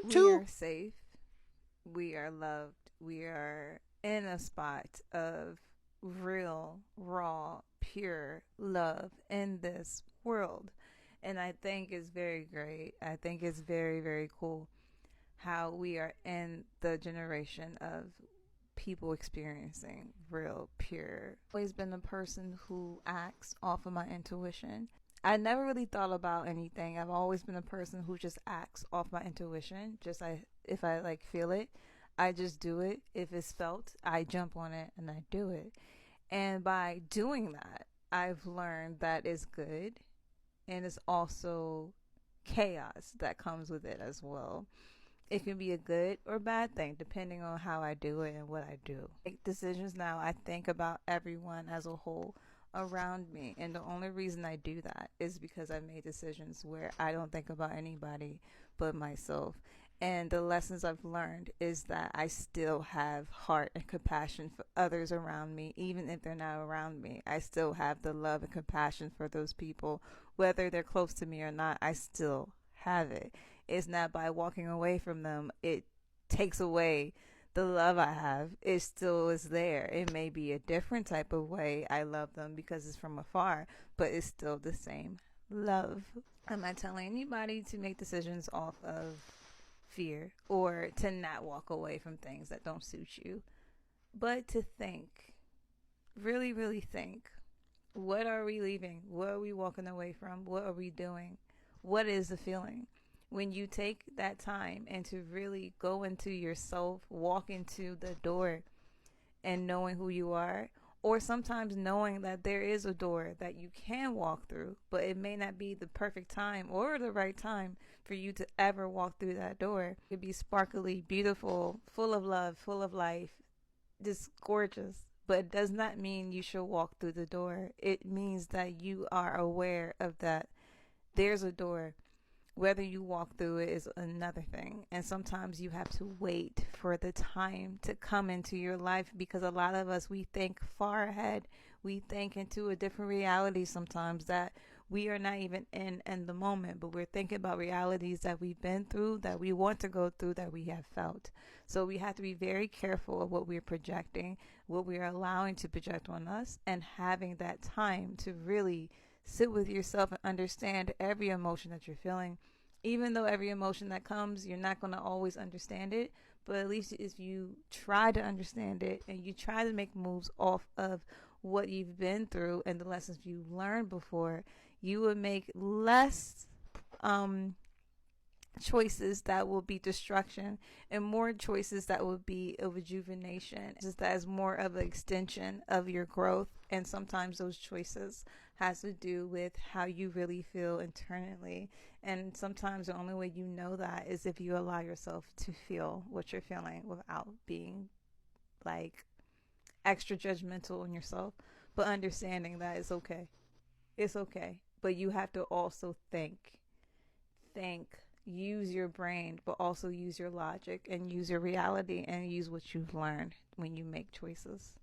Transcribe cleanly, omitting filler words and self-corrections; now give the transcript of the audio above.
We are safe. We are loved. We are in a spot of real, raw, pure love in this world. And I think it's very great. I think it's very, very cool how we are in the generation of people experiencing real, pure. I've always been a person who acts off of my intuition. I never really thought about anything. I've always been a person who just acts off my intuition. Just if I like feel it, I just do it. If it's felt, I jump on it and I do it. And by doing that, I've learned that it's good and it's also chaos that comes with it as well. It can be a good or bad thing depending on how I do it and what I do. Make decisions now, I think about everyone as a whole around me. And the only reason I do that is because I made decisions where I don't think about anybody but myself. And the lessons I've learned is that I still have heart and compassion for others around me, even if they're not around me. I still have the love and compassion for those people, whether they're close to me or not. I still have it. It's not by walking away from them, it takes away the love I have. It still is there. It may be a different type of way I love them because it's from afar, but it's still the same love. I'm not telling anybody to make decisions off of fear or to not walk away from things that don't suit you, but to think, really, really think. What are we leaving? What are we walking away from? What are we doing? What is the feeling? When you take that time and to really go into yourself, walk into the door and knowing who you are, or sometimes knowing that there is a door that you can walk through, but it may not be the perfect time or the right time for you to ever walk through that door. It could be sparkly, beautiful, full of love, full of life, just gorgeous. But it does not mean you should walk through the door. It means that you are aware of that there's a door. Whether you walk through it is another thing. And sometimes you have to wait for the time to come into your life because a lot of us, we think far ahead. We think into a different reality sometimes that we are not even in the moment, but we're thinking about realities that we've been through, that we want to go through, that we have felt. So we have to be very careful of what we're projecting, what we're allowing to project on us, and having that time to really sit with yourself and understand every emotion that you're feeling. Even though every emotion that comes, you're not going to always understand it, but at least if you try to understand it and you try to make moves off of what you've been through and the lessons you've learned before, you would make less um, choices that will be destruction and more choices that will be a rejuvenation. Just that is more of an extension of your growth, and sometimes those choices has to do with how you really feel internally. And sometimes the only way you know that is if you allow yourself to feel what you're feeling without being like extra judgmental on yourself, but understanding that it's okay. It's okay. But you have to also think, use your brain, but also use your logic and use your reality and use what you've learned when you make choices.